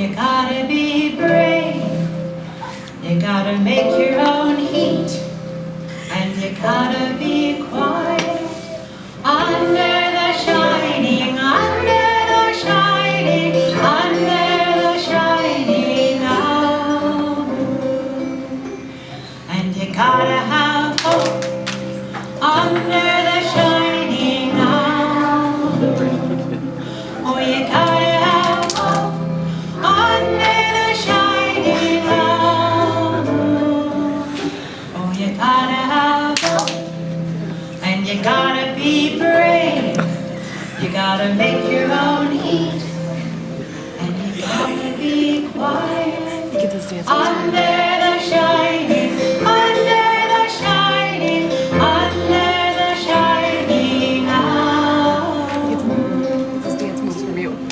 you gotta be brave. You gotta make your own heat. And you gotta be quiet. Under the shining, under the shining, under the shining moon. And you gotta have hope under the shining moon. Oh, you gotta have hope under the shining moon. Oh, you gotta have hope. And you gotta be brave. You gotta make your own heat. And you gotta be quiet. You get this dance. Under